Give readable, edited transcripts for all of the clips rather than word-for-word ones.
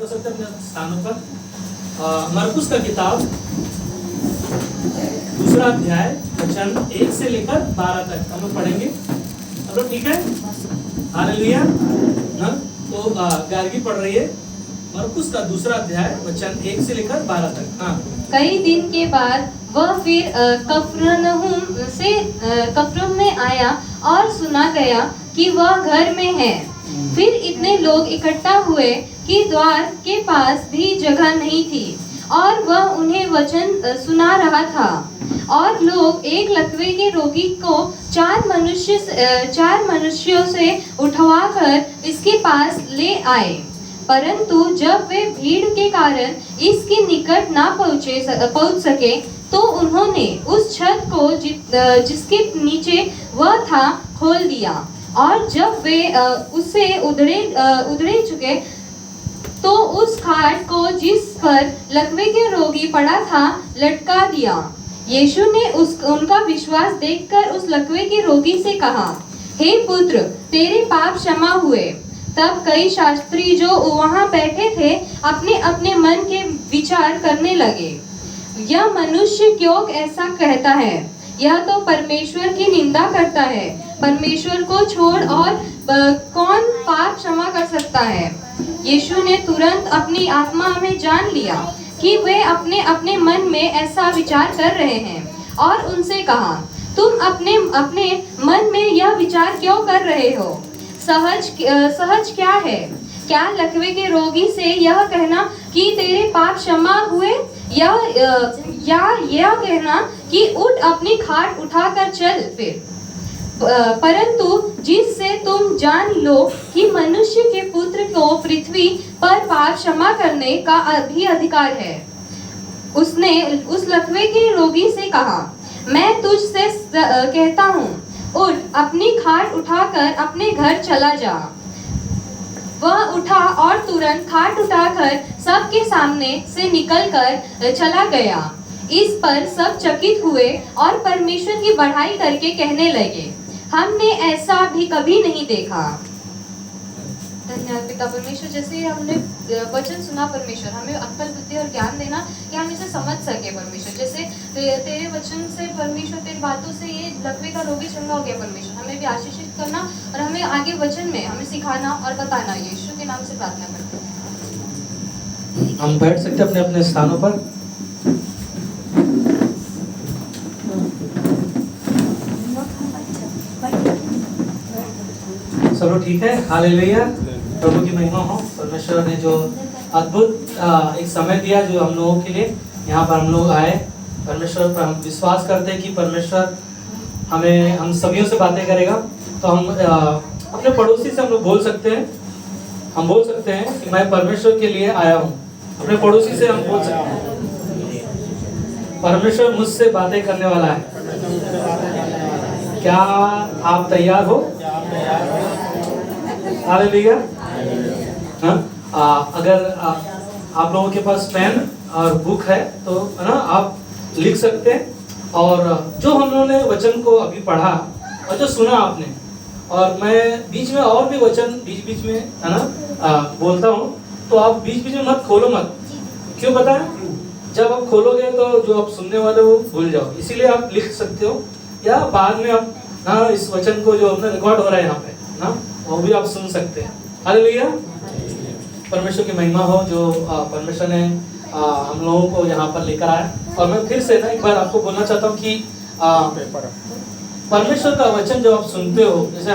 हो सकते हैं अपने स्थानों पर। मरकुस का किताब 2 अध्याय वचन 1 से लेकर 12 तक हम लोग पढ़ेंगे। सब लोग ठीक है? हालेलुया। तो गार्गी पढ़ रही है मरकुस का 2 अध्याय वचन 1 से लेकर 12 तक। कई दिन के बाद वह फिर कफरनहूम में आया और सुना गया कि वह घर में है। फिर इतने लोग इकट्ठा हुए कि द्वार के पास भी जगह नहीं थी और वह उन्हें वचन सुना रहा था। और लोग एक लकवे के रोगी को 4 मनुष्यों से उठवाकर इसके पास ले आए। परंतु जब वे भीड़ के कारण इसके निकट ना पहुंच सके तो उन्होंने उस छत को जिसके नीचे वह था खोल दिया और जब वे उससे उधड़े चुके तो उस खाट को जिस पर लकवे के रोगी पड़ा था लटका दिया। यीशु ने उनका विश्वास देखकर उस लकवे के रोगी से कहा, हे पुत्र, तेरे पाप क्षमा हुए। तब कई शास्त्री जो वहां बैठे थे अपने अपने मन के विचार करने लगे, यह मनुष्य क्यों ऐसा कहता है? यह तो परमेश्वर की निंदा करता है। परमेश्वर को छोड़ और कौन पाप क्षमा कर सकता है? यीशु ने तुरंत अपनी आत्मा में जान लिया कि वे अपने अपने मन में ऐसा विचार कर रहे हैं और उनसे कहा, तुम अपने अपने मन में यह विचार क्यों कर रहे हो? सहज क्या है? क्या लकवे के रोगी से यह कहना कि तेरे पाप क्षमा हुए या यह कहना कि उठ अपनी खाट उठाकर चल फिर? परंतु जिससे तुम जान लो कि मनुष्य के पुत्र को पृथ्वी पर पाप क्षमा करने का भी अधिकार है। उसने उस लकवे के रोगी से कहा, मैं तुझसे कहता हूँ, उठ अपनी खाट उठाकर अपने घर चला जा। वह उठा और तुरंत खाट उठाकर सबके सामने से निकलकर चला गया। इस पर सब चकित हुए और परमेश्वर की बड़ाई करके कहने लगे, हमने ऐसा भी कभी नहीं देखा। धन्यवाद पिता परमेश्वर, जैसे हमने वचन सुना परमेश्वर, हमें अक्ल बुद्धि और ज्ञान देना कि हम इसे समझ सके परमेश्वर। जैसे तेरे वचन से परमेश्वर, तेरी बातों से ये लकवे का रोगी चंगा हो गया परमेश्वर, हमें भी आशीषित करना और हमें आगे वचन में हमें सिखाना और बताना। यीशु के नाम से प्रार्थना करते हैं। हम बैठ सकते हैं अपने अपने स्थानों पर। चलो ठीक है। हालेलुया। प्रभु की महिमा हो। परमेश्वर ने जो अद्भुत एक समय दिया जो हम लोगों के लिए यहाँ पर हम लोग आए, परमेश्वर पर हम विश्वास करते हैं कि परमेश्वर हम सभी से बातें करेगा। तो हम अपने पड़ोसी से हम लोग बोल सकते हैं, हम बोल सकते हैं कि मैं परमेश्वर के लिए आया हूँ। अपने पड़ोसी से हम बोल सकते हैं, परमेश्वर मुझसे बातें करने वाला है। क्या आप तैयार हो? हालेलुया। अगर आप लोगों के पास पेन और बुक है तो है ना, आप लिख सकते हैं। और जो हम लोगों ने वचन को अभी पढ़ा और जो सुना आपने, और मैं बीच में और भी वचन बीच में है ना बोलता हूँ, तो आप बीच में मत खोलो मत। क्यों पता है? जब आप खोलोगे तो जो आप सुनने वाले वो भूल जाओ, इसीलिए आप लिख सकते हो या बाद में आप ना इस वचन को जो अपना रिकॉर्ड हो रहा है यहाँ पे ना, वो भी आप सुन सकते हैं। हालेलुया। परमेश्वर की महिमा हो जो परमेश्वर ने हम लोगों को यहाँ पर लेकर आया। और मैं फिर से ना एक बार आपको बोलना चाहता हूँ कि परमेश्वर का वचन जब आप सुनते हो, जैसे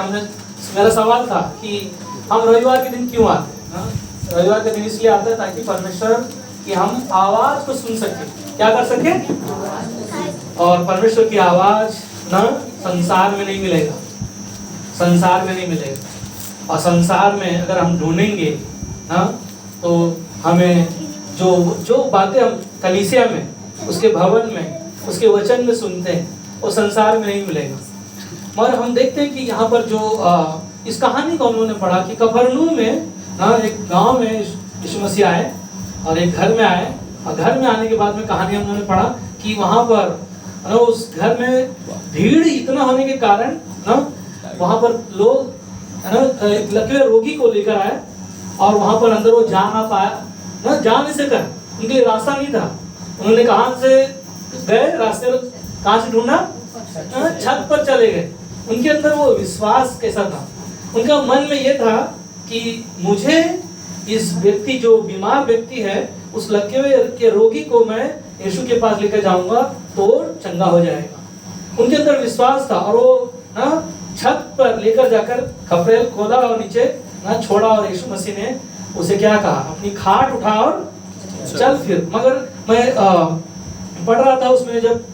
मेरा सवाल था कि हम रविवार के दिन क्यों आते हैं? रविवार के दिन इसलिए आते हैं ताकि परमेश्वर की हम आवाज को सुन सके। क्या कर सके? और परमेश्वर की आवाज ना संसार में नहीं मिलेगा, संसार में नहीं मिलेगा। और संसार में अगर हम ढूंढेंगे ना, तो हमें जो बातें हम कलीसिया में, उसके भवन में, उसके वचन में सुनते हैं, वो संसार में नहीं मिलेगा। मगर हम देखते हैं कि यहाँ पर जो इस कहानी को हम लोगों ने पढ़ा कि कफरनहूम में ना एक गांव में यीशु मसीह आए और एक घर में आए। और घर में आने के बाद में कहानी हम लोगों ने पढ़ा कि वहाँ पर ना उस घर में भीड़ इतना होने के कारण ना वहाँ पर लोग है ना एक लकवे रोगी को लेकर आए और वहाँ पर अंदर वो जा ना पाया ना जा नहीं सका, उनके लिए रास्ता नहीं था। उन्होंने कहां से गए, रास्ते कहां से ढूंढा, छत पर चले गए। उनके अंदर वो विश्वास कैसा था, उनका मन में ये था कि मुझे इस व्यक्ति जो बीमार व्यक्ति है, उस लकवे के रोगी को मैं यीशु के पास लेकर जाऊंगा तो चंगा हो जाएगा। उनके अंदर विश्वास था और वो छत पर लेकर जाकर खपरेल खोला और नीचे छोड़ा और यीशु मसीह ने उसे क्या कहा, अपनी खाट उठा और चल फिर। मगर मैं पढ़ रहा था उसमें जब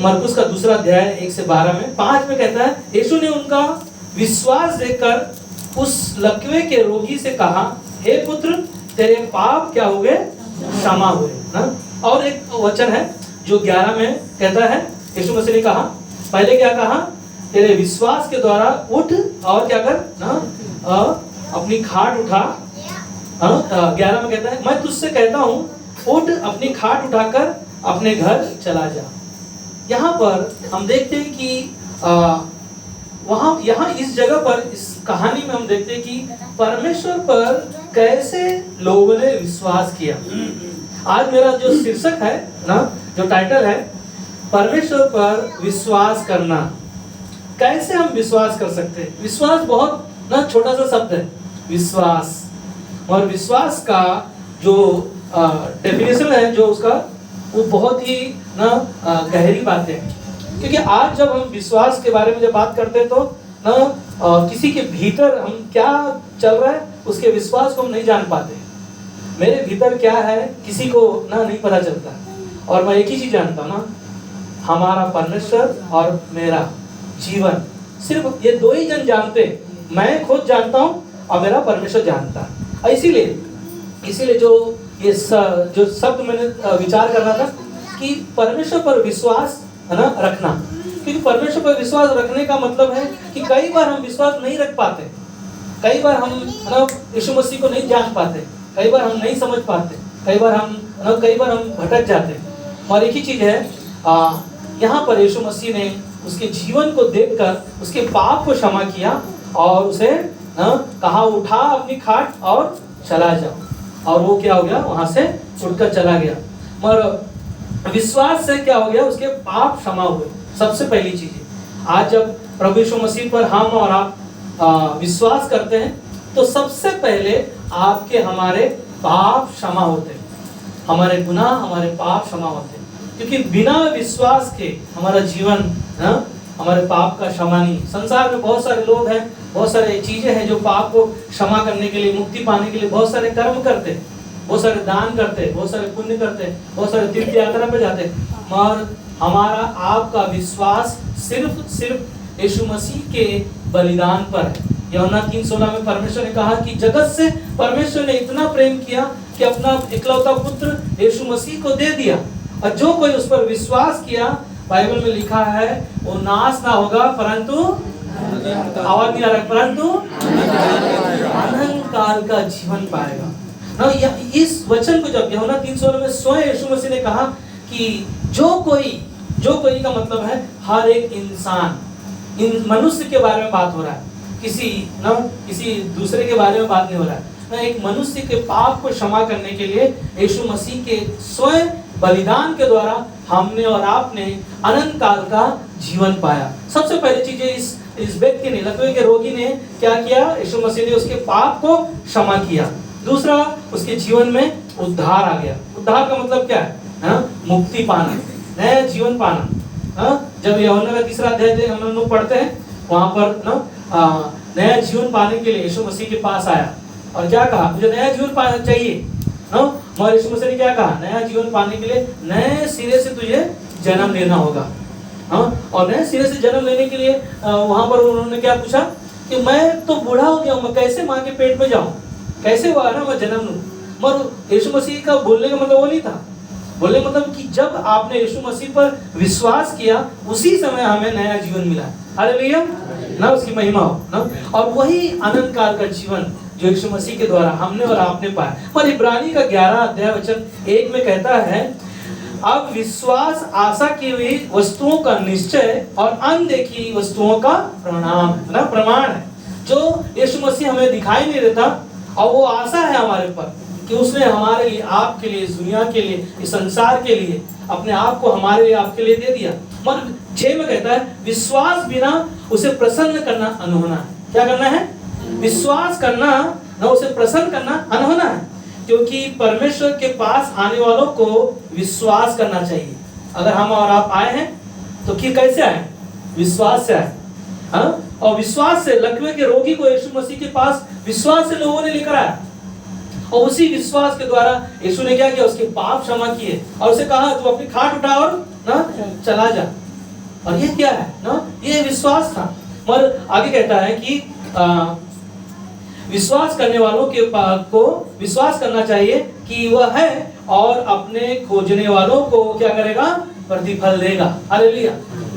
मरकुस का दूसरा अध्याय 1 से 12 में 5 में कहता है, यीशु ने उनका विश्वास देखकर उस लकवे के रोगी से कहा, हे पुत्र तेरे पाप क्या हुए, क्षमा हुए ना। और एक वचन है जो 11 में कहता है, यीशु मसीह ने कहा, पहले क्या कहा, तेरे विश्वास के द्वारा उठ और क्या कर ना, अपनी खाट उठा। 11 में कहता है, मैं तुझसे कहता हूँ उठ, अपनी खाट उठाकर अपने घर चला जा। यहाँ पर हम देखते हैं कि यहाँ इस जगह पर, इस कहानी में हम देखते हैं कि परमेश्वर पर कैसे लोगों ने विश्वास किया। आज मेरा जो शीर्षक है ना, जो टाइटल है, परमेश्वर पर विश्वास करना। कैसे हम विश्वास कर सकते हैं? विश्वास बहुत ना छोटा सा शब्द है, विश्वास। और विश्वास का जो डेफिनेशन है जो उसका, वो बहुत ही ना गहरी बातें हैं। क्योंकि आज जब हम विश्वास के बारे में जब बात करते हैं तो ना किसी के भीतर हम क्या चल रहा है उसके विश्वास को हम नहीं जान पाते। मेरे भीतर क्या है किसी को ना नहीं पता चलता। और मैं एक ही चीज जानता हूँ ना, हमारा परमेश्वर और मेरा जीवन, सिर्फ ये दो ही जन जानते। मैं खुद जानता हूँ और मेरा परमेश्वर जानता है। इसीलिए जो शब्द मैंने विचार करना था कि परमेश्वर पर विश्वास है ना रखना। क्योंकि परमेश्वर पर विश्वास रखने का मतलब है कि कई बार हम विश्वास नहीं रख पाते, कई बार हम यीशु मसीह को नहीं जान पाते, कई बार हम नहीं समझ पाते, कई बार हम भटक जाते। और एक ही चीज है, यहाँ पर यीशु मसीह ने उसके जीवन को देखकर उसके पाप को क्षमा किया और उसे कहा, उठा अपनी खाट और चला जा। और वो क्या हो गया, वहां से उठकर चला गया। मगर विश्वास से क्या हो गया, उसके पाप क्षमा हुए। सबसे पहली चीज है, आज जब प्रभु यीशु मसीह पर हम और आप विश्वास करते हैं तो सबसे पहले आपके हमारे पाप क्षमा होते हैं, हमारे गुनाह हमारे पाप क्षमा होते हैं। क्योंकि बिना विश्वास के हमारा जीवन हमारे पाप का क्षमा नहीं। संसार में बहुत सारे लोग हैं, बहुत सारे चीजें हैं जो पाप को क्षमा करने के लिए, मुक्ति पाने के लिए बहुत सारे कर्म करते हैं, बहुत सारे दान करते हैं, बहुत सारे पुण्य करते हैं, बहुत सारे तीर्थ यात्रा पे जाते हैं। मगर हमारा आपका विश्वास सिर्फ यीशु मसीह के बलिदान पर है। यूहन्ना 3:16 में परमेश्वर ने कहा कि जगत से परमेश्वर ने इतना प्रेम किया कि अपना इकलौता पुत्र यीशु मसीह को दे दिया, और जो कोई उस पर विश्वास किया, बाइबल में लिखा है, वो नाश ना होगा परंतु, आवाज नहीं आ रहा, परंतु अनंत काल का जीवन पाएगा ना। इस वचन को जब यूहन्ना 3:16 में स्वयं यीशु मसीह ने कहा कि जो कोई का मतलब है हर एक इंसान, इन मनुष्य के बारे में बात हो रहा है, किसी दूसरे के बारे में बात नहीं हो रहा है ना। एक मनुष्य के पाप को क्षमा करने के लिए यीशु मसीह के स्वयं बलिदान के द्वारा हमने और आपने अनंत काल का जीवन पाया। सबसे पहली चीज इस व्यक्ति ने, लकवे के रोगी ने क्या किया, यीशु मसीह ने उसके पाप को क्षमा किया। दूसरा, उसके जीवन में उद्धार आ गया। उद्धार का मतलब क्या है? मुक्ति पाना, नया जीवन पाना। जब यूहन्ना का 3 अध्याय हम लोग पढ़ते हैं, वहां पर नया जीवन पाने के लिए यीशु मसीह के पास आया और क्या कहा, मुझे नया जीवन पाना चाहिए। मगर यीशु मसीह ने क्या कहा, नया जीवन पाने के लिए नए सिरे से तुझे जन्म लेना होगा। और नए सिरे से जन्म लेने के लिए वहां पर उन्होंने क्या पूछा कि मैं तो बूढ़ा हो गया हूँ, मैं कैसे माँ के पेट में जाऊँ, कैसे हुआ ना मैं जन्म लूँ। मगर यीशु मसीह का बोलने का मतलब वो नहीं था। बोलने मतलब कि जब आपने यीशु मसीह पर विश्वास किया, उसी समय हमें नया जीवन मिला। हालेलुया ना, उसकी महिमा हो ना। और वही अनंत काल का जीवन जो यीशु मसीह के द्वारा हमने और आपने पाया। पर इब्रानी का 11 अध्याय वचन 1 में कहता है, अब विश्वास आशा की हुई वस्तुओं का निश्चय और अनदेखी वस्तुओं का प्रमाण है। जो यीशु मसीह हमें दिखाई नहीं देता, और वो आशा है हमारे ऊपर कि उसने हमारे लिए, आपके लिए, इस दुनिया के लिए, इस संसार के लिए अपने आप को हमारे लिए, आपके लिए दे दिया। मगर 6 में कहता है विश्वास बिना उसे प्रसन्न करना अनहोना है। क्या करना है? विश्वास करना ना उसे प्रसन्न करना अनहोना है, क्योंकि परमेश्वर के पास आने वालों को विश्वास करना चाहिए। अगर हम और आप आए हैं तो कि कैसे आए? विश्वास से आए। हाँ? और विश्वास से लकवे के रोगी को यीशु मसीह के पास विश्वास से लोगों ने लेकर आया, और उसी विश्वास के द्वारा यीशु ने क्या किया? उसके पाप क्षमा किए और उसे कहा तू अपनी खाट उठा और ना चला जा। और ये क्या है ना? ये विश्वास था। मगर आगे कहता है कि विश्वास करने वालों के को विश्वास करना चाहिए कि वह है, और अपने खोजने वालों को क्या करेगा? प्रतिफल देगा। हालेलुया।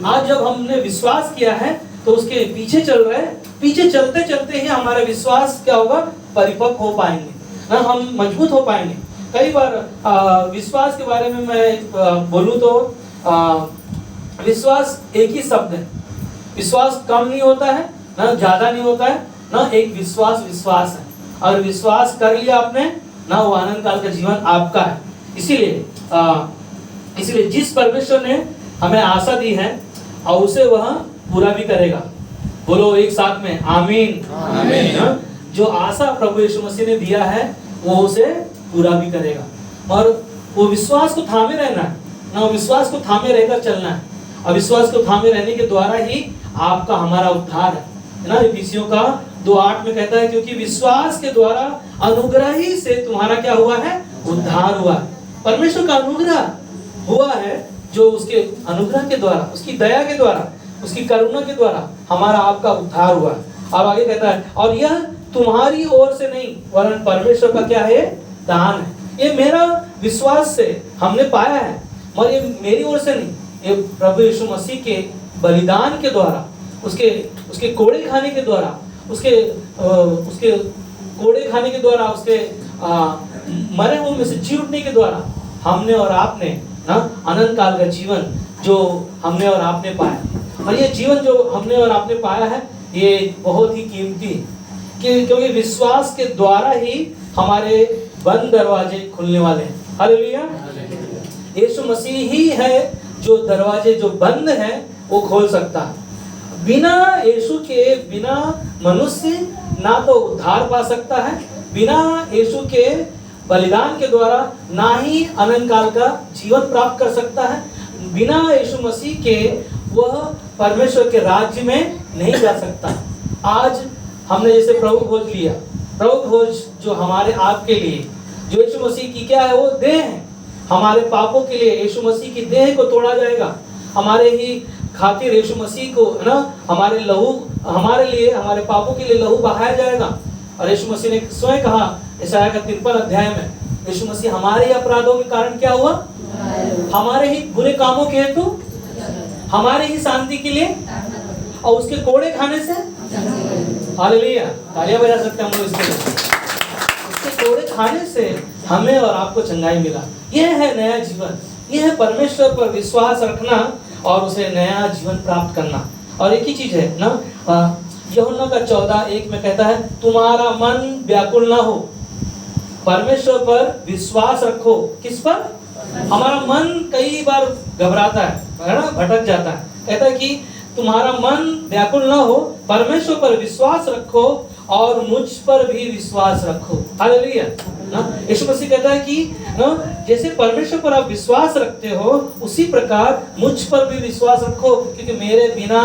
आज जब हमने विश्वास किया है तो उसके पीछे चल रहे, पीछे चलते चलते ही हमारा विश्वास क्या होगा? परिपक्व हो पाएंगे ना, हम मजबूत हो पाएंगे। कई बार विश्वास के बारे में मैं बोलूं तो विश्वास एक ही शब्द है। विश्वास कम नहीं होता है ना ज्यादा नहीं होता है ना, एक विश्वास विश्वास है। और विश्वास कर लिया आपने ना, वो आनंद काल का जीवन आपका है। इसीलिए जिस परमेश्वर ने हमें आशा दी है और उसे वह पूरा भी करेगा। बोलो एक साथ में आमीन, आमीन। जो आशा प्रभु यीशु मसीह ने दिया है वो उसे पूरा भी करेगा। और वो विश्वास को थामे रहना है ना, विश्वास को थामे रहकर चलना है। और विश्वास को थामे रहने के द्वारा ही आपका हमारा उद्धार है ना। इफिसियों का 2:8 में कहता है क्योंकि विश्वास के द्वारा अनुग्रह ही से तुम्हारा क्या हुआ है? उद्धार हुआ है। परमेश्वर का अनुग्रह हुआ है, जो उसके अनुग्रह के द्वारा, उसकी दया के द्वारा, उसकी करुणा के द्वारा हमारा आपका उद्धार हुआ है। अब आगे कहता है और यह तुम्हारी ओर से नहीं वरन परमेश्वर का क्या है? दान है। ये मेरा विश्वास से हमने पाया है, मगर ये मेरी ओर से नहीं, ये प्रभु यीशु मसीह के बलिदान के द्वारा, उसके कोड़े खाने के द्वारा, उसके कोड़े खाने के द्वारा, उसके मरे हुए में से जी उठने के द्वारा हमने और आपने ना अनंत काल का जीवन जो हमने और आपने पाया। और ये जीवन जो हमने और आपने पाया है ये बहुत ही कीमती है, क्योंकि विश्वास के द्वारा ही हमारे बंद दरवाजे खुलने वाले हैं। हालेलुया। यीशु मसीह ही है जो दरवाजे जो बंद हैं वो खोल सकता है। बिना यीशु के, बिना मनुष्य ना तो उद्धार पा सकता है, बिना यीशु के बलिदान के द्वारा ना ही अनंत काल का जीवन प्राप्त कर सकता है, बिना यीशु मसीह के वह परमेश्वर के राज्य में नहीं जा सकता। आज हमने जैसे प्रभु भोज लिया, प्रभु भोज जो हमारे आपके लिए, जो यीशु मसीह की क्या है? वो देह है। हमारे पापों के लिए यीशु मसीह की देह को तोड़ा जाएगा, हमारे ही खातिर यीशु मसीह को है ना, हमारे लहू, हमारे लिए, हमारे पापों के लिए लहू बहाया जाएगा। और यीशु मसीह ने स्वयं कहा यशायाह का 53 अध्याय में, यीशु मसीह हमारे अपराधों के कारण क्या हुआ? हमारे ही बुरे कामों के हेतु, हमारे ही शांति के लिए, और उसके कोड़े खाने से, हालेलुया, तालियां बजा सकते हैं हम लोग इसके लिए। उसके कोड़े खाने से हमें और आपको चंगाई मिला। यह है नया जीवन, यह है परमेश्वर पर विश्वास रखना और उसे नया जीवन प्राप्त करना। और एक ही चीज है ना, यूहन्ना का 14:1 में कहता है तुम्हारा मन व्याकुल ना हो, परमेश्वर पर विश्वास रखो। किस पर? हमारा मन कई बार घबराता है ना, भटक जाता है। कहता है कि तुम्हारा मन व्याकुल ना हो, परमेश्वर पर विश्वास रखो और मुझ पर भी विश्वास रखो। हालेलुया। यीशु मसीह कहता है कि जैसे परमेश्वर पर आप विश्वास रखते हो उसी प्रकार मुझ पर भी विश्वास रखो, क्योंकि मेरे बिना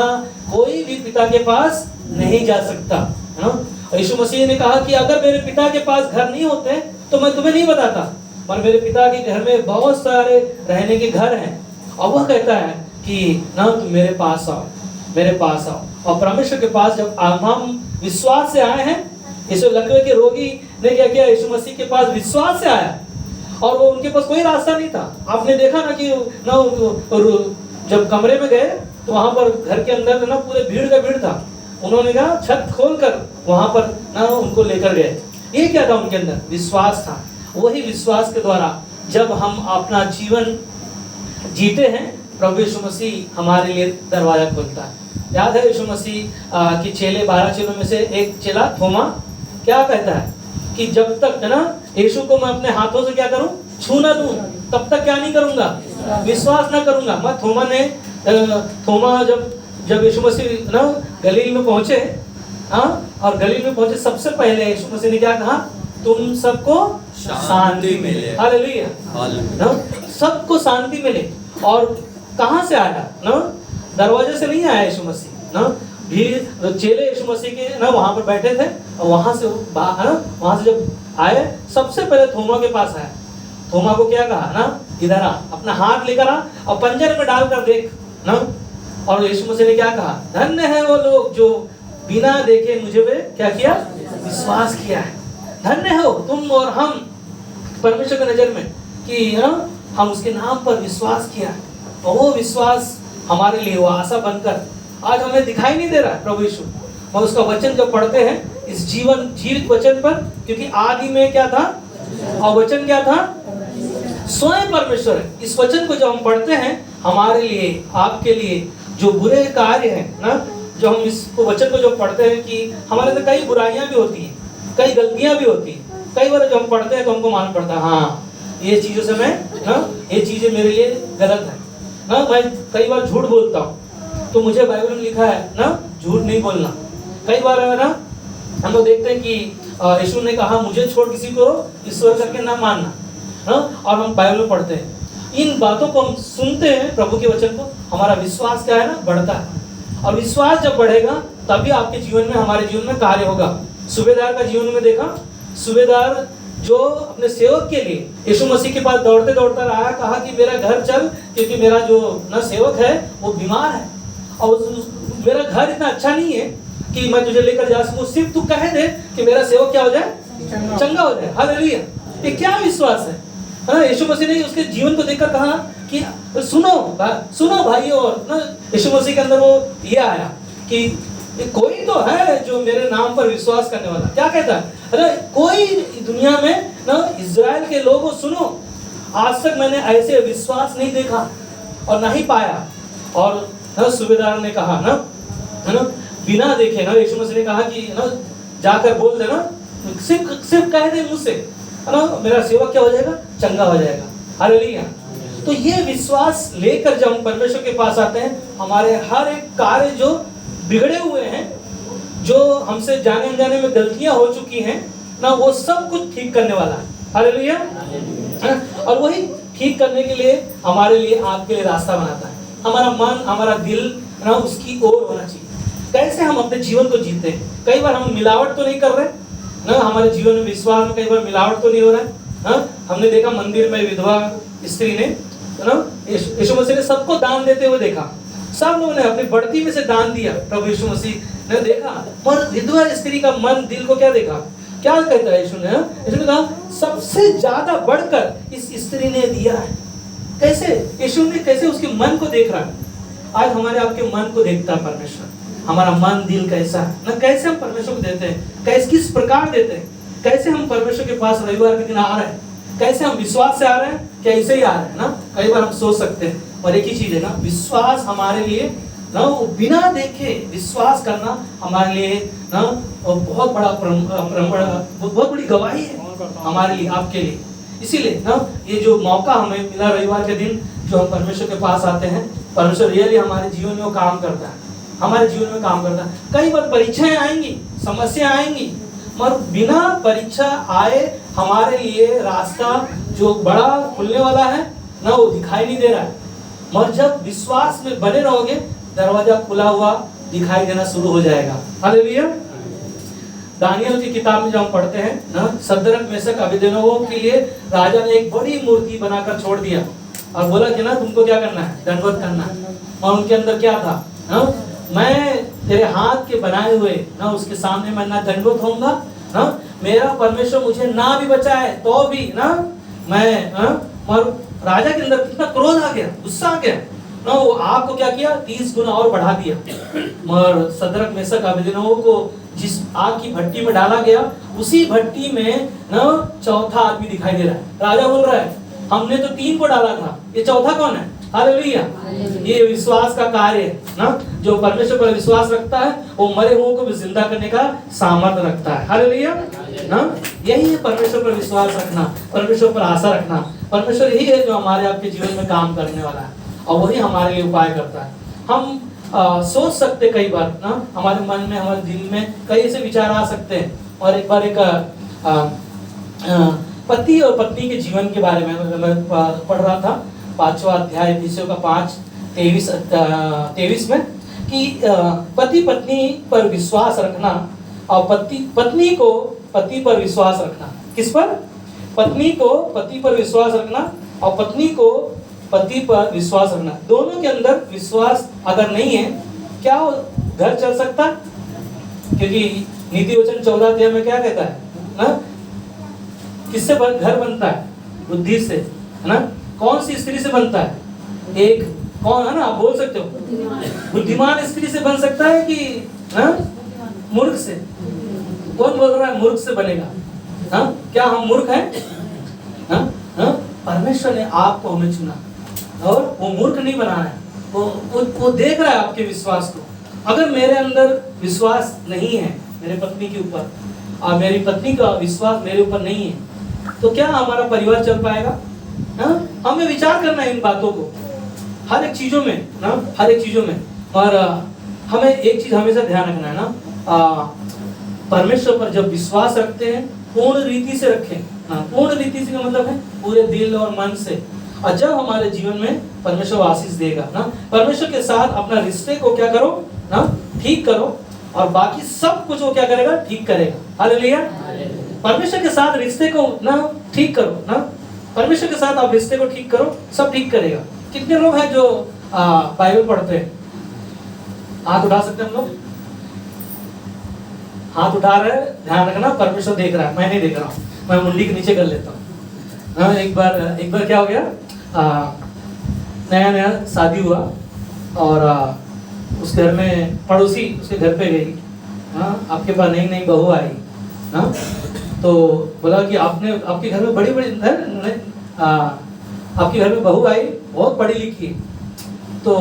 कोई भी पिता के पास नहीं जा सकता है ना। यीशु मसीह ने कहा कि अगर मेरे पिता के पास घर नहीं होते तो मैं तुम्हें नहीं बताता, पर मेरे पिता के घर में बहुत सारे रहने के घर हैं। और वह कहता है कि ना तुम मेरे पास आओ, मेरे पास आओ। और परमेश्वर के पास जब हम विश्वास से आए हैं, यीशु लकवे के रोगी ने क्या किया? यीशु मसीह के पास विश्वास से आया, और वो उनके पास कोई रास्ता नहीं था। आपने देखा ना कि ना जब कमरे में गए तो वहां पर घर के अंदर ना पूरे भीड़ का भीड़ था। उन्होंने कहा छत खोलकर वहां पर ना उनको लेकर गए। ये क्या था? उनके अंदर विश्वास था। वही विश्वास के द्वारा जब हम अपना जीवन जीते हैं, प्रभु यीशु मसीह हमारे लिए दरवाजा खोलता है। याद है यीशु मसीह की चेले, 12 चेलों में से एक चेला थोमा क्या कहता है कि जब तक है ना यीशु को मैं अपने हाथों से क्या करूं, छू ना दूं, तब तक क्या नहीं करूंगा, विश्वास ना करूंगा। मैं थोमा जब यीशु मसीह ना गलील में पहुंचे, और गलील में पहुंचे सबसे पहले यीशु मसीह ने क्या कहा, तुम सबको शांति मिले। हालेलुया, सबको शांति मिले। और कहां से आया ना, दरवाजे से नहीं आया यीशु मसीह ना, भीड़ चेले यीशु मसीह के ना वहां पर बैठे थे, और वहां से जब आए सबसे पहले थोमा के पास आया। थोमा को क्या कहा ना, इधर आ, अपना हाथ लेकर आ और पंजर में डालकर देख ना। और यीशु मसीह ने क्या कहा, धन्य है वो लोग जो बिना देखे मुझे वे क्या किया, विश्वास किया है। धन्य हो तुम और हम परमेश्वर की नजर में कि हम उसके नाम पर विश्वास किया, और वो विश्वास हमारे लिए वो आशा बनकर आज हमें दिखाई नहीं दे रहा है प्रभु यीशु। और उसका वचन जब पढ़ते हैं इस जीवित वचन पर, क्योंकि आदि में क्या था, और वचन क्या था, स्वयं परमेश्वर है। इस वचन को जब हम पढ़ते हैं, हमारे लिए आपके लिए जो बुरे कार्य हैं ना, जो हम इस वचन को जो पढ़ते हैं कि हमारे अंदर कई बुराइयां भी होती हैं, कई गलतियां भी होती हैं। कई बार जब हम पढ़ते हैं तो हमको मालूम पड़ता है हाँ ये चीजों से मैं ये चीजें मेरे लिए गलत है ना। मैं कई बार झूठ बोलता हूँ, तो मुझे बाइबल में लिखा है ना झूठ नहीं बोलना। कई बार है ना हम लोग देखते हैं कि यीशु ने कहा मुझे छोड़ किसी को ईश्वर करके ना मानना, और हम बाइबल में पढ़ते हैं। इन बातों को हम सुनते हैं, प्रभु के वचन को, हमारा विश्वास क्या है ना, बढ़ता है। और विश्वास जब बढ़ेगा तभी आपके जीवन में, हमारे जीवन में कार्य होगा। सूबेदार का जीवन में देखा, सूबेदार जो अपने सेवक के लिए यीशु मसीह के पास दौड़ते दौड़ते आया, कहा कि मेरा घर चल, क्योंकि मेरा जो ना सेवक है वो बीमार है, और मेरा घर इतना अच्छा नहीं है कि मैं तुझे लेकर जा सकूं, सिर्फ तू कह दे कि मेरा सेवक क्या हो जाए, चंगा हो जाए। हालेलुया, ये क्या विश्वास है। यीशु मसीह ने उसके जीवन को देखकर कहा कि सुनो भाइयों, ना यीशु मसीह के अंदर वो ये आया कि कोई तो है जो मेरे नाम पर विश्वास करने वाला। क्या कहता है, अरे कोई दुनिया में ना, इज़राइल के लोगों सुनो, आज तक मैंने ऐसे विश्वास नहीं देखा और नहीं पाया। और ना सूबेदार ने कहा ना, है ना, बिना देखे ना, यीशु मसीह ने कहा कि ना जाकर बोल दे ना, सिर्फ कह दे मुझसे, है ना, मेरा सेवक क्या हो जाएगा, चंगा हो जाएगा। हालेलुया। तो ये विश्वास लेकर जब हम परमेश्वर के पास आते हैं, हमारे हर एक कार्य जो बिगड़े हुए हैं, जो हमसे जाने अनजाने में गलतियां हो चुकी हैं ना, वो सब कुछ ठीक करने वाला है। हालेलुया। और वही ठीक करने के लिए हमारे लिए, आपके लिए रास्ता बनाता है। हमारा मन, हमारा दिल ना उसकी ओर होना चाहिए। कैसे हम अपने जीवन को जीते हैं। कई बार हम मिलावट तो नहीं कर रहे ना, हमारे जीवन में, विश्वास में कई बार मिलावट तो नहीं हो रहा है। हमने देखा मंदिर में विधवा स्त्री ने ना, यीशु मसीह ने सबको दान देते हुए देखा, सब लोगों ने अपनी बढ़ती में से दान दिया। प्रभु यीशु मसीह ने देखा, पर विधवा स्त्री का मन, दिल को क्या देखा, क्या कहता है यीशु ने कहा सबसे ज्यादा बढ़कर इस स्त्री ने दिया है। कैसे यीशु ने, कैसे उसके मन को देख रहा है। आज हमारे आपके मन को देखता है परमेश्वर, हमारा मन दिल कैसा है ना, कैसे हम परमेश्वर को देते हैं, कैसे किस प्रकार देते हैं, कैसे हम परमेश्वर के पास रविवार के दिन आ रहे हैं, कैसे हम विश्वास से आ रहे हैं, क्या ऐसे ही आ रहे हैं ना। कई बार हम सोच सकते हैं, और एक ही चीज है ना, विश्वास हमारे लिए ना, बिना देखे विश्वास करना हमारे लिए ना बहुत बड़ा बहुत बड़ी गवाही है हमारे लिए, आपके लिए। इसीलिए ना ये जो मौका हमें मिला रविवार के दिन, जो हम परमेश्वर के पास आते हैं, परमेश्वर रियली हमारे जीवन में वो काम करता है, हमारे जीवन में काम करता है। कई बार परीक्षाएं आएंगी, समस्या आएंगी, मगर बिना परीक्षा आए हमारे लिए रास्ता जो बड़ा खुलने वाला है ना, वो दिखाई नहीं दे रहा है। मगर जब विश्वास में बने रहोगे, दरवाजा खुला हुआ दिखाई देना शुरू हो जाएगा। हालेलुया। दानियल की किताब में जब हम पढ़ते हैं ना, सद्रक मेशक अबेदनगो के लिए राजा ने एक बड़ी मूर्ति बनाकर छोड़ दिया, और बोला कि ना तुमको क्या करना है, दंडवत करना है। और उनके अंदर क्या था ना, मैं तेरे हाथ के बनाए हुए ना, उसके सामने मैं ना दंडवत होऊंगा ना, मेरा परमेश्वर मुझे ना भी बचाए तो भी ना मैं और राजा के अंदर कितना क्रोध आ गया, गुस्सा आ गया ना, वो आग को क्या किया, 30 गुना और बढ़ा दिया। मगर सद्रक मेशक अबेदनगो को जिस आग की भट्टी में डाला गया, उसी भट्टी में ना चौथा आदमी दिखाई दे रहा है। राजा बोल रहा है हमने तो 3 को डाला था, ये चौथा कौन है। हालेलुया। ये विश्वास का कार्य है ना, जो परमेश्वर पर विश्वास रखता है वो मरे हुओं को भी जिंदा करने का सामर्थ्य रखता है। हालेलुया ना, यही है परमेश्वर पर विश्वास रखना, परमेश्वर पर आशा रखना। परमेश्वर ही है जो हमारे आपके जीवन में काम करने वाला है और वही हमारे लिए उपाय करता है। हम सोच सकते कई बार ना, हमारे मन में हमारे दिल में कई ऐसे विचार आ सकते हैं। और एक बार एक पति और पत्नी के जीवन के बारे में मैं पढ़ रहा था, 5वां अध्याय एफिसियों का 5:23 में कि पति पत्नी पर विश्वास रखना और पत्नी को पति पर विश्वास रखना। किस पर? पत्नी को पति पर विश्वास रखना और पत्नी को पति पर विश्वास रखना। दोनों के अंदर विश्वास अगर नहीं है, क्या घर चल सकता? क्योंकि नीति वचन 14 अध्याय में क्या कहता है ना, किससे घर बनता है? बुद्धि से, है ना। कौन सी स्त्री से बनता है? एक कौन है ना, आप बोल सकते हो, बुद्धिमान स्त्री से बन सकता है कि ना मूर्ख से? कौन बोल रहा है मूर्ख से बनेगा? हाँ, क्या हम मूर्ख हैं? हाँ, हाँ, परमेश्वर ने आपको हमें चुना और वो मूर्ख नहीं बनाना है। वो देख रहा है आपके विश्वास को। अगर मेरे अंदर विश्वास नहीं है मेरे पत्नी के ऊपर और मेरी पत्नी का विश्वास मेरे ऊपर नहीं है, तो क्या हमारा परिवार चल पाएगा? हाँ? हमें विचार करना है इन बातों को हर एक चीजों में ना, हर एक चीजों में। और हमें एक चीज हमेशा ध्यान रखना है ना, परमेश्वर पर जब विश्वास रखते हैं पूर्ण रीति से रखें। पूर्ण रीति से का मतलब है पूरे दिल और मन से। और जब हमारे जीवन में परमेश्वर आशीष देगा ना, परमेश्वर के साथ अपना रिश्ते को क्या करो ना, ठीक करो और बाकी सब कुछ वो क्या करेगा? ठीक करेगा। हालेलुया। परमेश्वर के साथ रिश्ते को ना ठीक करो ना, परमेश्वर के साथ आप रिश्ते को ठीक करो, सब ठीक करेगा। कितने लोग हैं जो बाइबल पढ़ते हैं? हाथ उठा सकते हैं हम लोग? हाथ उठा रहे हैं, ध्यान रखना परमेश्वर देख रहा है, मैं नहीं देख रहा हूँ, मैं मुंडी के नीचे कर लेता हूँ। हाँ, एक बार क्या हो गया, नया नया शादी हुआ और उस घर में पड़ोसी उसके घर पे गई। हाँ, आपके पास नई नई बहू आई। हाँ, तो बोला कि आपके घर में बड़ी आपके घर में बहू आई, बहुत पढ़ी लिखी। तो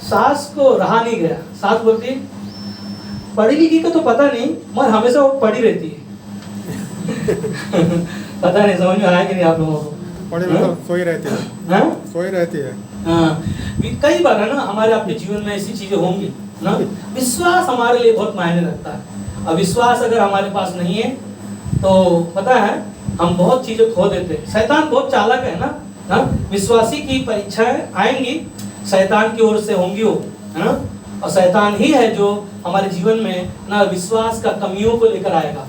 सास को रहा नहीं गया। सास बोलती पढ़ी लिखी को तो पता नहीं, मगर हमेशा वो पढ़ी रहती है। पता नहीं समझ में आया कि नहीं आप लोगों को? पढ़ी मतलब सोई रहती है। हाँ, सोई रहती है। हाँ, कई बार है ना हमारे आपके जीवन में ऐसी चीजें होंगी ना। विश्वास हमारे लिए बहुत मायने रखता है। अब विश्वास अगर हमारे पास नहीं है तो पता है हम बहुत चीजें खो देते हैं। शैतान बहुत चालाक है ना। विश्वासी की परीक्षाएं आएंगी, शैतान की ओर से होंगी वो, है ना। और शैतान ही है जो हमारे जीवन में ना विश्वास का कमियों को लेकर आएगा,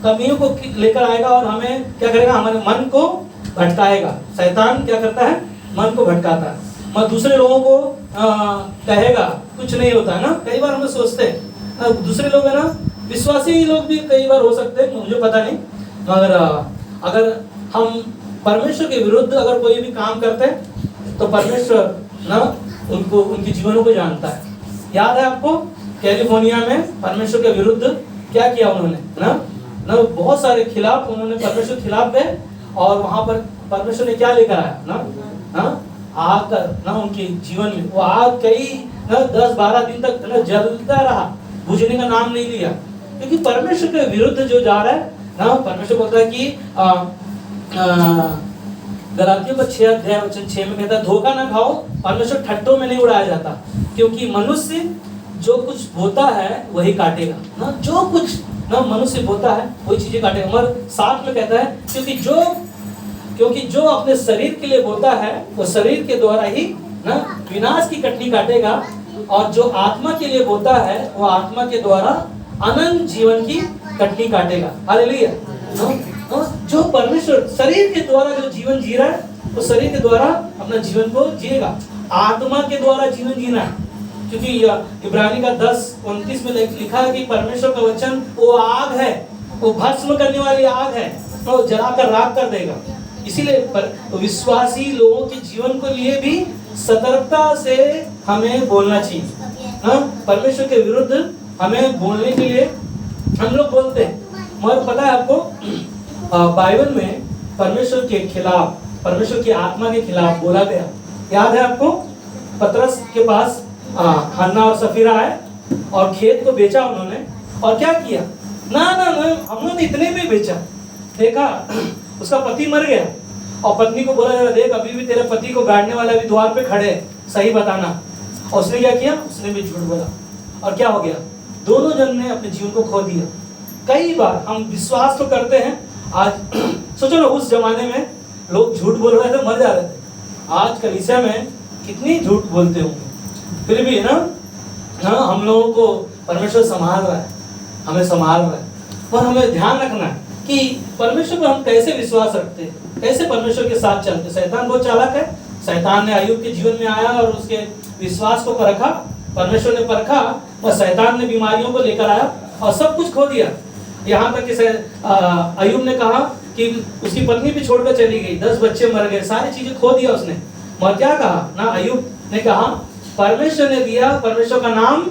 कमियों को लेकर आएगा और हमें क्या करेगा? हमारे मन को भटकाएगा। शैतान क्या करता है? मन को भटकाता है। मैं दूसरे लोगों को कहेगा कुछ नहीं होता है ना। कई बार हम सोचते हैं दूसरे लोग है ना, विश्वासी लोग भी कई बार हो सकते हैं, मुझे पता नहीं, मगर अगर हम परमेश्वर के विरुद्ध अगर कोई भी काम करते हैं तो परमेश्वर ना उनको उनके जीवनों को जानता है। याद है आपको कैलिफोर्निया में परमेश्वर के विरुद्ध क्या किया उन्होंने ना बहुत सारे खिलाफ उन्होंने परमेश्वर के खिलाफ गए और वहां पर परमेश्वर ने क्या लेकर आया ना आग ना उनके जीवन में। वो आग कई 10-12 दिन तक ना जलता रहा, बुझने का नाम नहीं लिया, क्योंकि परमेश्वर के विरुद्ध जो जा रहा है ना। परमेश्वर बोलता है कि गलातियों का 6 अध्याय वचन 6 में कहता है, धोखा ना खाओ, परमेश्वर ठट्टों में नहीं उड़ाया जाता, क्योंकि मनुष्य जो कुछ बोता है वही काटेगा ना। जो कुछ ना मनुष्य बोता है वही चीजें काटेगा। मगर साथ में कहता है क्योंकि जो अपने शरीर के लिए बोता है वो शरीर के द्वारा ही ना विनाश की कटनी काटेगा, और जो आत्मा के लिए बोता है वो आत्मा के द्वारा अनंत जीवन की कटनी काटेगा। हालेलुया। जो परमेश्वर शरीर के द्वारा जो जीवन जी रहा है वो शरीर के द्वारा अपना जीवन को जिएगा, आत्मा के द्वारा जीवन जीना है। क्योंकि इब्रानी का 10:29 में लिखा है कि परमेश्वर का वचन वो आग है, वो भस्म करने वाली आग है, तो जलाकर राख कर देगा। इसीलिए विश्वासी लोगों के जीवन को लिए भी सतर्कता से हमें बोलना चाहिए। परमेश्वर के विरुद्ध हमें बोलने के लिए हम लोग बोलते हैं, मगर पता है आपको बाइबल में परमेश्वर के खिलाफ, परमेश्वर की आत्मा के खिलाफ बोला गया याद है आपको? पतरस के पास हन्ना और सफीरा आए और खेत को बेचा उन्होंने, और क्या किया? ना ना ना, हम लोग इतने में बेचा। देखा उसका पति मर गया और पत्नी को बोला, जरा देख अभी भी तेरे पति को गाड़ने वाला अभी द्वार पे खड़े है, सही बताना। और उसने क्या किया? उसने भी झूठ बोला, और क्या हो गया? दोनों जन ने अपने जीवन को खो दिया। कई बार हम विश्वास तो करते हैं, आज सोचो ना, उस जमाने में लोग झूठ बोल रहे थे, मर जा रहे थे। आज कलीसिया में कितनी झूठ बोलते होंगे, फिर भी ना हम लोगों को परमेश्वर संभाल रहा है, हमें संभाल रहा है। पर हमें ध्यान रखना है कि परमेश्वर पर हम कैसे विश्वास रखते हैं, कैसे परमेश्वर के साथ चलते। शैतान बहुत चालाक है। शैतान ने अय्यूब के जीवन में आया और उसके विश्वास को परखा, परमेश्वर ने परखा, और शैतान ने बीमारियों को लेकर आया और सब कुछ खो दिया। यहाँ तक कि अय्यूब ने कहा कि उसकी पत्नी भी छोड़कर चली गई, 10 बच्चे मर गए, सारी चीजें खो दिया उसने। और क्या कहा ना, अय्यूब ने कहा परमेश्वर ने दिया, परमेश्वर का नाम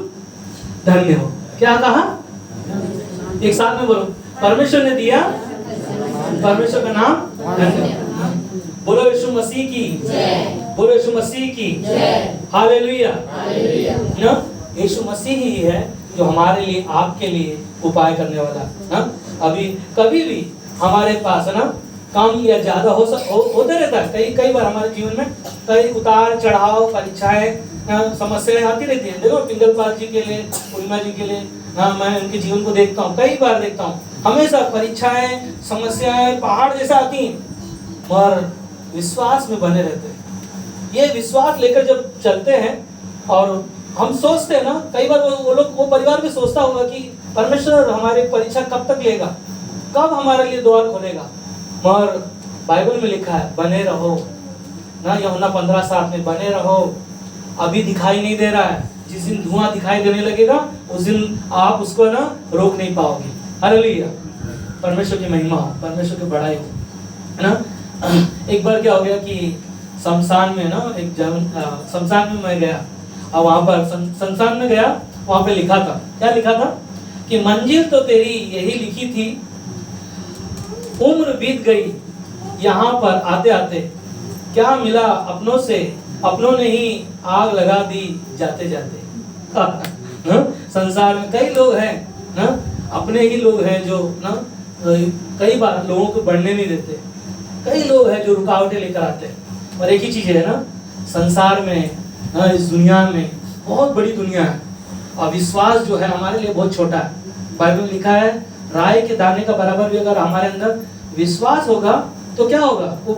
धन्य हो। क्या कहा? एक साथ में बोलो, परमेश्वर ने दिया, परमेश्वर का नाम धन्य हो। बोलो यीशु मसीह की जय, बोलो यीशु मसीह की जय, हालेलुया। ना यीशु मसीह ही है जो हमारे लिए, आपके लिए उपाय करने वाला ना। अभी कभी भी हमारे पास है ना कम या ज्यादा होते रहता है। कई बार हमारे जीवन में कई उतार चढ़ाव, परीक्षाएं, समस्याएं आती रहती हैं। देखो पिंगल पाल जी के लिए, पूर्णिमा जी के लिए, मैं उनके जीवन को देखता हूँ, कई बार देखता हूँ, हमेशा परीक्षाएं, समस्याएं पहाड़ जैसा आती हैं, और विश्वास में बने रहते हैं। ये विश्वास लेकर जब चलते हैं, और हम सोचते हैं ना, कई बार वो परिवार भी सोचता होगा कि परमेश्वर हमारी परीक्षा कब तक लेगा, कब हमारे लिए द्वार खोलेगा। मगर बाइबल में लिखा है बने रहो ना, यूहन्ना 15:7 में बने रहो। अभी दिखाई नहीं दे रहा है, जिस दिन धुआं दिखाई देने लगेगा उस दिन आप उसको ना रोक नहीं पाओगे। हालेलुया, परमेश्वर की महिमा हो, परमेश्वर की बड़ाई हो, है ना। एक बार क्या हो गया कि शमशान में ना, शमशान में मैं गया, और वहां पर शमशान में गया, वहां पे लिखा था, क्या लिखा था कि मंजिल तो तेरी यही लिखी थी, उम्र बीत गई यहाँ पर आते आते, क्या मिला अपनों से, अपनों ने ही आग लगा दी जाते जाते। संसार में कई लोग हैं ना, अपने ही लोग हैं जो ना कई बार लोगों को बढ़ने नहीं देते। कई लोग हैं जो रुकावटें लेकर आते हैं। और एक ही चीज है ना, संसार में ना, इस दुनिया में बहुत बड़ी दुनिया है, और विश्वास जो है हमारे लिए बहुत छोटा है। बाइबल में लिखा है राय के दाने का बराबर भी अगर हमारे अंदर विश्वास होगा तो क्या होगा? वो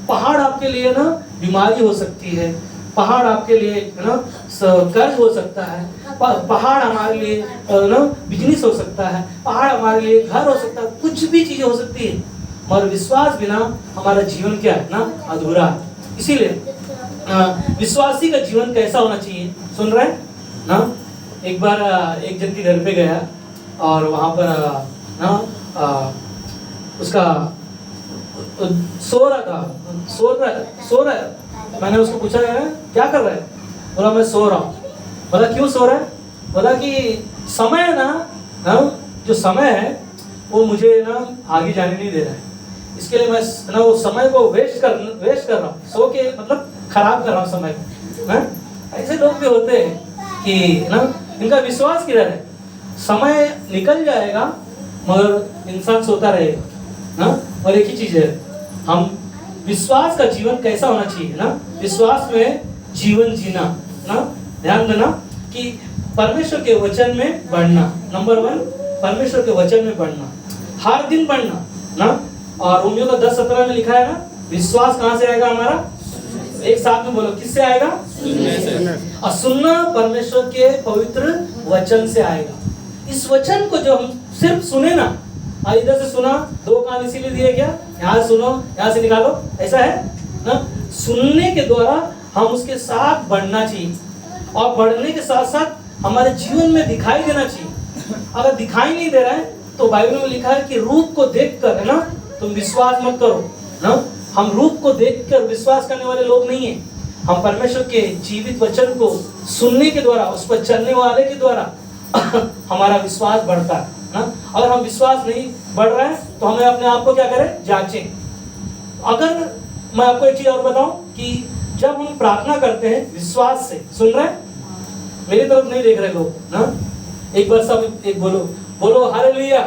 पहाड़ आपके लिए ना बीमारी हो सकती है, पहाड़ आपके लिए ना कर्ज हो सकता है, पहाड़ हमारे लिए ना बिजनेस हो सकता है, पहाड़ हमारे लिए घर हो सकता है, कुछ भी चीजें हो सकती है। और विश्वास बिना हमारा जीवन क्या है ना, अधूरा है। इसीलिए विश्वासी का जीवन कैसा होना चाहिए, सुन रहे हैं ना। एक बार एक जन के घर पे गया, और वहां पर ना उसका सो रहा है। मैंने उसको पूछा क्या कर रहा है? बोला मैं सो रहा हूँ। बोला क्यों सो रहा है? बोला कि समय ना जो समय है वो मुझे ना आगे जाने नहीं दे रहा है, इसके लिए मैं ना वो समय को वेस्ट कर रहा हूँ, सो के मतलब खराब कर रहा हूँ समय को। ऐसे लोग भी होते हैं कि ना इनका विश्वास किधर है, समय निकल जाएगा मगर इंसान सोता रहेगा ना। और एक ही चीज है, हम विश्वास का जीवन कैसा होना चाहिए ना, विश्वास में जीवन जीना ना। ध्यान देना कि परमेश्वर के वचन में बढ़ना, नंबर 1 परमेश्वर के वचन में बढ़ना, हर दिन बढ़ना ना। और रोमियो का 10:17 में लिखा है ना, विश्वास कहाँ से आएगा हमारा? एक साथ में बोलो, किससे आएगा? सुनने से। और सुनना परमेश्वर के पवित्र वचन से आएगा। इस वचन को जो हम सिर्फ सुने ना, इधर से सुना, 2 कान इसीलिए दिए क्या, यहाँ सुनो यहाँ से निकालो, ऐसा है ना। सुनने के द्वारा हम उसके साथ बढ़ना चाहिए, और बढ़ने के साथ साथ हमारे जीवन में दिखाई देना चाहिए। अगर दिखाई नहीं दे रहा है तो बाइबल में लिखा है कि रूप को देखकर है ना तुम विश्वास मत करो ना। हम रूप को देखकर विश्वास करने वाले लोग नहीं हैं। हम परमेश्वर के जीवित वचन को सुनने के द्वारा, उस पर चलने वाले के द्वारा हमारा विश्वास बढ़ता है ना। अगर हम विश्वास नहीं बढ़ रहा है तो हमें अपने आप को क्या करें, जांचें। अगर मैं आपको एक चीज और बताऊं कि जब हम प्रार्थना करते हैं विश्वास से, सुन रहे हैं? मेरी तरफ नहीं देख रहे लोग ना? एक बार सब एक बोलो, बोलो हालेलुया,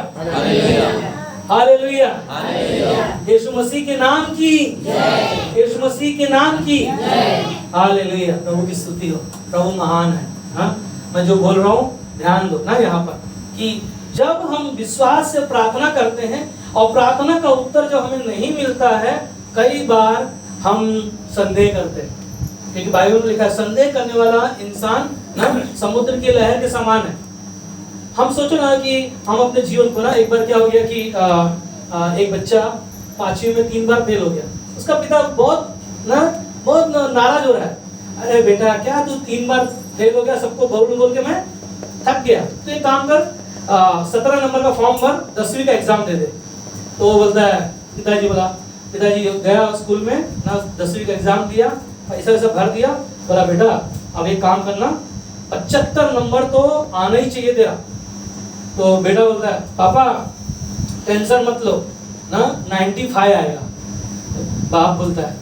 हालेलुया, यीशु मसीह के नाम की, यीशु मसीह के नाम की, हालेलुया। प्रभु की स्तुति हो, प्रभु महान है। हाँ, मैं जो बोल रहा हूँ ध्यान दो ना यहाँ पर, कि जब हम विश्वास से प्रार्थना करते हैं और प्रार्थना का उत्तर जब हमें नहीं मिलता है, कई बार हम संदेह करते हैं, क्योंकि बाइबल में लिखा है संदेह करने वाला इंसान ना समुद्र की लहर के समान है। हम सोचो ना कि हम अपने जीवन को ना, एक बार क्या हो गया कि एक बच्चा 5वीं में 3 बार फेल हो गया। उसका पिता बहुत नाराज हो रहा है, अरे बेटा क्या तू 3 बार फेल हो गया, सबको बोल के मैं थक गया, तो एक काम कर 17 नंबर का फॉर्म भर, 10वीं का एग्जाम दे दे। तो वो बोलता है, पिताजी गया स्कूल में ना, 10वीं का एग्जाम दिया, पैसा वैसा भर दिया, बोला बेटा अब एक काम करना, 75 नंबर तो आना ही चाहिए तेरा। तो बेटा बोलता है पापा टेंशन मत लो ना, 95 आएगा। बाप बोलता है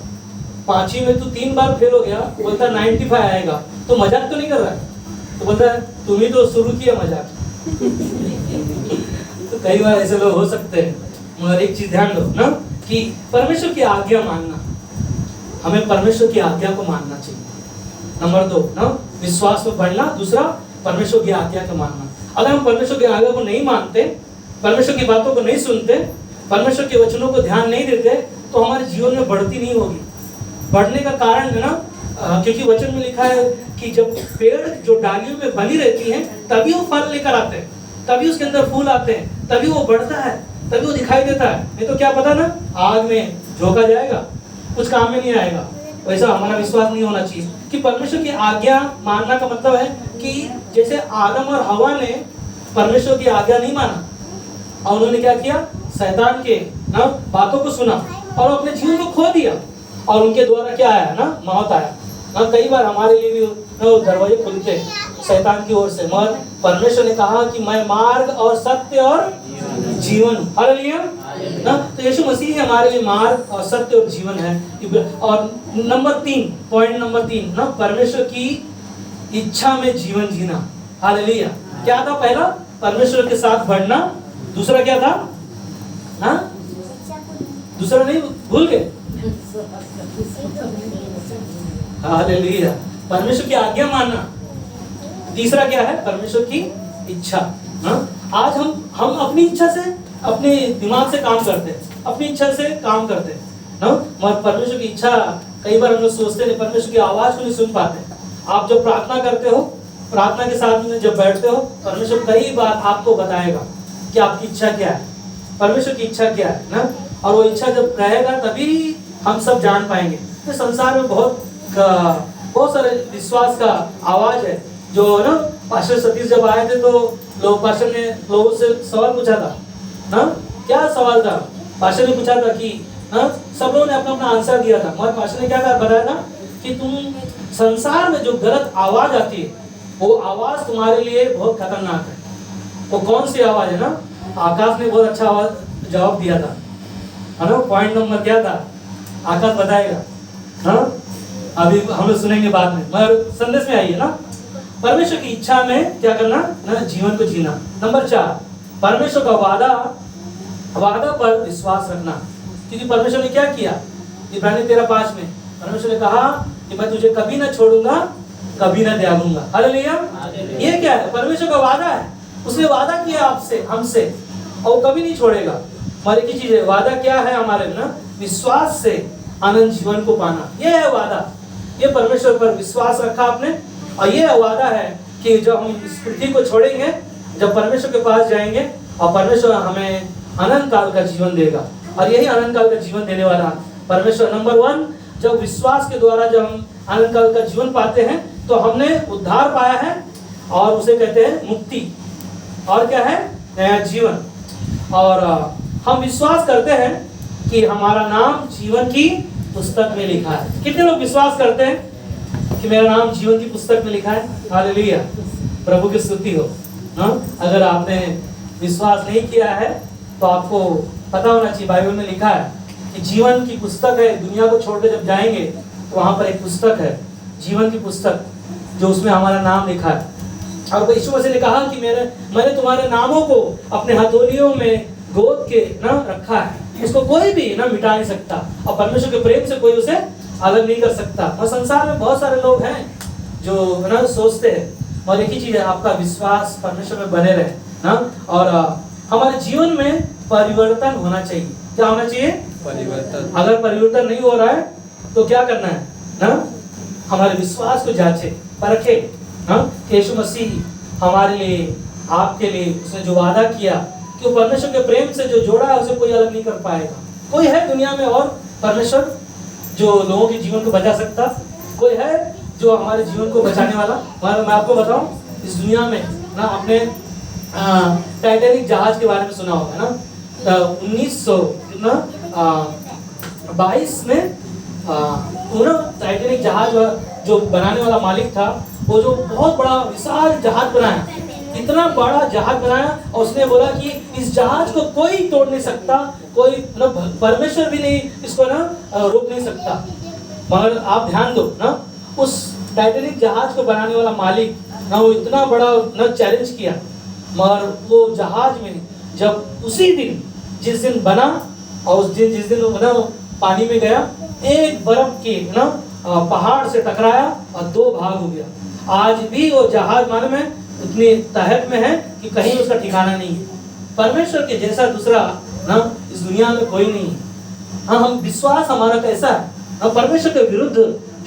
5वीं में तू 3 बार फेल हो गया, बोलता है 95 आएगा, तो मजाक तो नहीं कर रहा है? तो बोलता है तुम ही तो शुरू किया मजाक। तो कई बार ऐसे लोग हो सकते हैं, मगर एक चीज ध्यान दो ना, कि परमेश्वर की आज्ञा मानना, हमें परमेश्वर की आज्ञा को मानना चाहिए। नंबर 2 ना, विश्वास में बढ़ना। दूसरा, परमेश्वर की आज्ञा को मानना। अगर हम परमेश्वर की आज्ञा को नहीं मानते, परमेश्वर की बातों को नहीं सुनते, परमेश्वर के वचनों को ध्यान नहीं देते, तो हमारे जीवन में बढ़ती नहीं होगी। बढ़ने का कारण है ना, क्योंकि वचन में लिखा है कि जब पेड़ जो डालियों में बनी रहती है तभी वो फल लेकर आते हैं, तभी उसके अंदर फूल आते हैं, तभी वो बढ़ता है, तभी वो दिखाई देता है। नहीं तो क्या पता ना, आग में झोंका जाएगा, कुछ काम में नहीं आएगा। वैसा हमारा विश्वास नहीं होना चाहिए कि परमेश्वर की आज्ञा मानना का मतलब है कि जैसे आदम और हवा ने परमेश्वर की आज्ञा नहीं माना और उन्होंने क्या किया, शैतान के ना बातों को सुना और अपने जीवन को खो दिया, और उनके द्वारा क्या आया ना, मौत आया ना। कई बार हमारे लिए भी ना दरवाजे खुलते हैं शैतान की ओर से, मगर परमेश्वर ने कहा कि मैं मार्ग और सत्य और जीवन, हालेलुया ना। तो यीशु मसीह हमारे लिए मार्ग और सत्य और जीवन है। और पॉइंट नंबर 3 ना, परमेश्वर की इच्छा में जीवन जीना, हालेलुया। क्या था पहला? परमेश्वर के साथ बढ़ना। दूसरा क्या था? हाँ, दूसरा नहीं भूल गए? हालेलुया, परमेश्वर की आज्ञा मानना। तीसरा क्या है? परमेश्वर की इच्छा। हाँ? आज हम अपनी इच्छा से, अपने दिमाग से काम करते हैं, अपनी इच्छा से काम करते हैं ना, मगर परमेश्वर की इच्छा कई बार हम लोग सोचते हैं, परमेश्वर की आवाज को नहीं सुन पाते। आप जब प्रार्थना करते हो, प्रार्थना के साथ में जब बैठते हो, परमेश्वर कई बार आपको बताएगा कि आपकी इच्छा क्या है, परमेश्वर की इच्छा क्या है ना। और वो इच्छा जब रहेगा तभी हम सब जान पाएंगे। तो संसार में बहुत सारे विश्वास का आवाज है, जो ना पास्टर सतीश जब आए थे तो पास्टर ने लोगों से सवाल पूछा था ना। क्या सवाल था? पास्टर ने पूछा था कि ना, सब लोगों ने अपना अपना आंसर दिया था, मगर पास्टर ने क्या बताया था कि तुम संसार में जो गलत आवाज आती है, वो आवाज तुम्हारे लिए बहुत खतरनाक है। वो कौन सी आवाज है ना? आकाश ने बहुत अच्छा आवाज जवाब दिया था, है ना। पॉइंट नंबर क्या था? आकाश बताएगा, हाँ अभी हम लोग सुनेंगे बाद में, मगर संदेश में आइए ना। परमेश्वर की इच्छा में क्या करना ना, जीवन को जीना। नंबर 4, परमेश्वर का वादा पर विश्वास रखना। क्योंकि परमेश्वर ने क्या किया? इब्रानी 13:5 में परमेश्वर ने कहा कि मैं तुझे कभी ना छोड़ूंगा, कभी ना त्यागूंगा। हालेलुया। ये क्या है? परमेश्वर का वादा है। उसने वादा किया आपसे, हमसे, और वो कभी नहीं छोड़ेगा। और एक ही चीज है, वादा क्या है हमारे ना? विश्वास से आनंद जीवन को पाना। ये है वादा। ये परमेश्वर पर विश्वास रखा आपने, और ये वादा है कि जब हम इस पृथ्वी को छोड़ेंगे, जब परमेश्वर के पास जाएंगे, और परमेश्वर हमें अनंत काल का जीवन देगा। और यही अनंत काल का जीवन देने वाला परमेश्वर। नंबर 1, जब विश्वास के द्वारा जब हम अनंत काल का जीवन पाते हैं, तो हमने उद्धार पाया है, और उसे कहते हैं मुक्ति। और क्या है? नया जीवन। और हम विश्वास करते हैं कि हमारा नाम जीवन की पुस्तक में लिखा है। कितने लोग विश्वास करते हैं कि मेरा नाम जीवन की पुस्तक में लिखा है? हालेलुया, प्रभु की स्तुति हो। हाँ, अगर आपने विश्वास नहीं किया है तो आपको पता होना चाहिए, बाइबल में लिखा है कि जीवन की पुस्तक है। दुनिया को छोड़कर जब जाएंगे वहां पर एक पुस्तक है, जीवन की पुस्तक, जो उसमें हमारा नाम लिखा है। और यीशु मसीह ने कहा कि मैंने तुम्हारे नामों को अपने हथेलियों में गोद के ना रखा है, इसको कोई भी ना मिटा नहीं सकता, और परमेश्वर के प्रेम से कोई उसे अलग नहीं कर सकता। और संसार में बहुत सारे लोग हैं जो ना सोचते हैं, और एक ही चीज है, आपका विश्वास परमेश्वर में बने रहे ना, और हमारे जीवन में परिवर्तन होना चाहिए। क्या होना चाहिए? परिवर्तन। अगर परिवर्तन नहीं हो रहा है तो क्या करना है ना, हमारे विश्वास को जांचे परखे ना, यीशु मसीह हमारे लिए, आपके लिए उसने जो वादा किया कि वो परमेश्वर के प्रेम से जो जोड़ा है उसे कोई अलग नहीं कर पाएगा। कोई है दुनिया में और परमेश्वर जो लोगों के जीवन को बचा सकता? कोई है जो हमारे जीवन को बचाने वाला? मैं आपको बताऊं, इस दुनिया में ना, आपने टाइटैनिक जहाज के बारे में सुना होगा ना, 1922 में टाइटैनिक जहाज जो बनाने वाला मालिक था, वो जो बहुत बड़ा विशाल जहाज बनाया, इतना बड़ा जहाज बनाया, और उसने बोला कि इस जहाज को कोई तोड़ नहीं सकता, कोई ना परमेश्वर भी नहीं इसको ना रोक नहीं सकता। मगर आप ध्यान दो ना, उस टाइटैनिक जहाज को बनाने वाला मालिक ना, वो इतना बड़ा ना चैलेंज किया, मगर वो जहाज में जब उसी दिन जिस दिन बना, और उस दिन जिस दिन वो बना पानी में गया, एक बर्फ के ना पहाड़ से टकराया और 2 भाग हो गया। आज भी वो जहाज मालूम है उतनी तहत में है कि कहीं उसका ठिकाना नहीं है। परमेश्वर के जैसा दूसरा ना इस दुनिया में कोई नहीं है। हाँ, हम विश्वास हमारा कैसा है, हम परमेश्वर के विरुद्ध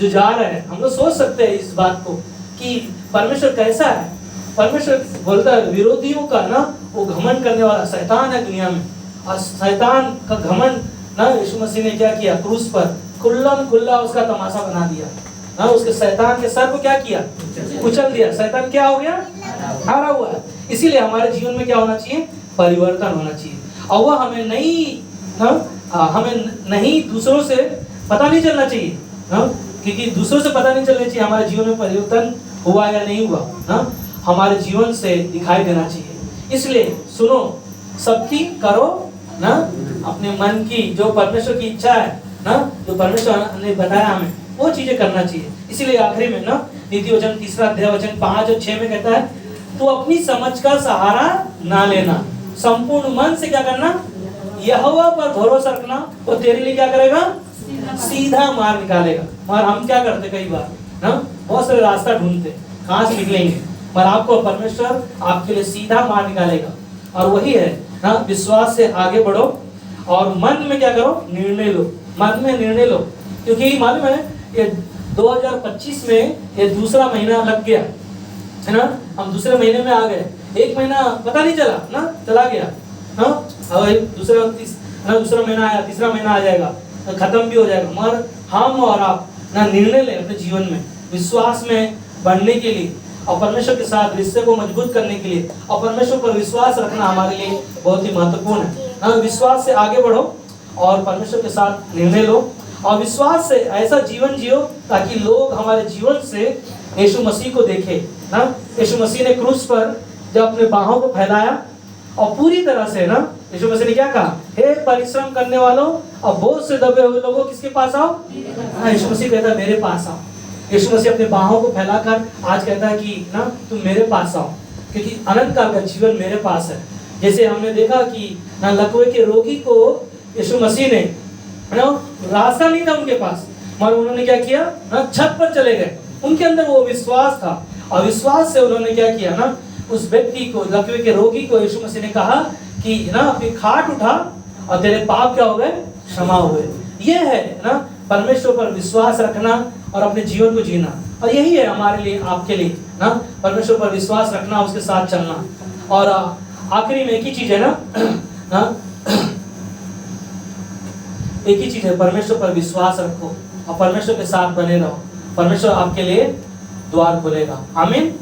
जो जा रहे हैं, हम लोग सोच सकते हैं इस बात को कि परमेश्वर कैसा है। परमेश्वर बोलता है विरोधियों का ना वो घमंड करने वाला शैतान है दुनिया में, और शैतान का घमंड ना यीशु मसीह ने क्या किया, क्रूस पर खुल्ला उसका तमाशा बना दिया ना, उसके शैतान के सर को क्या किया, कुचल दिया। शैतान क्या हो गया, हारा हुआ है। इसीलिए हमारे जीवन में क्या होना चाहिए, परिवर्तन होना चाहिए, और वह हमें नहीं दूसरों से पता नहीं चलना चाहिए ना, क्योंकि दूसरों से पता नहीं चलना चाहिए हमारे जीवन में परिवर्तन हुआ या नहीं हुआ ना, हमारे जीवन से दिखाई देना चाहिए। इसलिए सुनो, सबकी करो ना अपने मन की, जो परमेश्वर की इच्छा है ना, जो परमेश्वर ने बताया हमें वो चीजें करना चाहिए। इसीलिए आखिरी में ना नीति वचन 3 अध्याय वचन 5 और 6 में कहता है, तू अपनी समझ का सहारा ना लेना, संपूर्ण मन से क्या करना, यहोवा पर भरोसा रखना, वो तेरे लिए क्या करेगा, सीधा मार्ग निकालेगा। और हम क्या करते कई बार ना, बहुत सारे रास्ता ढूंढते, कहाँ से निकलेंगे, पर आपको परमेश्वर आपके लिए सीधा मार्ग निकालेगा। और वही है ना, विश्वास से आगे बढ़ो, और मन में क्या करो, निर्णय लो, मन में निर्णय लो, क्योंकि मालूम है ये 2025 में ये दूसरा महीना लग गया है ना, हम दूसरे महीने में आ गए, 1 महीना पता नहीं चला ना, चला गया ना, और दूसरा महीना आया, तीसरा महीना आ जाएगा, खत्म भी हो जाएगा। मगर हम और आप ना निर्णय लें अपने जीवन में विश्वास में बढ़ने के लिए, और परमेश्वर के साथ रिश्ते को मजबूत करने के लिए, और परमेश्वर पर विश्वास रखना हमारे लिए बहुत ही महत्वपूर्ण है ना। विश्वास से आगे बढ़ो और परमेश्वर के साथ निर्णय लो, और विश्वास से ऐसा जीवन जियो ताकि लोग हमारे जीवन से यीशु मसीह को देखें ना। यीशु मसीह ने क्रूस पर जब अपने बाहों को फैलाया और पूरी तरह से ना, यीशु मसीह ने क्या कहा, हे परिश्रम करने वालों और बोझ से दबे हुए लोगों, किसके पास आओ, यीशु मसीह कहता है मेरे पास आओ। यीशु मसीह अपने बाहों को फैलाकर आज कहता है कि ना तुम मेरे पास आओ, क्योंकि अनंत काल का जीवन मेरे पास है। जैसे हमने देखा कि ना लकवे के रोगी को यीशु मसीह ने ना, रास्ता नहीं था उनके पास, मगर उन्होंने क्या किया ना, छत पर चले गए, उनके अंदर वो विश्वास था, और विश्वास से उन्होंने क्या किया ना, उस व्यक्ति को, लकवे के रोगी को यीशु मसीह ने कहा कि ना अपनी खाट उठा और तेरे पाप क्या हो गए, क्षमा हुए। ये है ना परमेश्वर पर विश्वास रखना और अपने जीवन को जीना, और यही है हमारे लिए, आपके लिए ना, परमेश्वर पर विश्वास रखना, उसके साथ चलना। और आखिरी में एक ही चीज है ना, एक ही चीज है, परमेश्वर पर विश्वास रखो और परमेश्वर के साथ बने रहो, परमेश्वर आपके लिए द्वार खोलेगा। आमीन।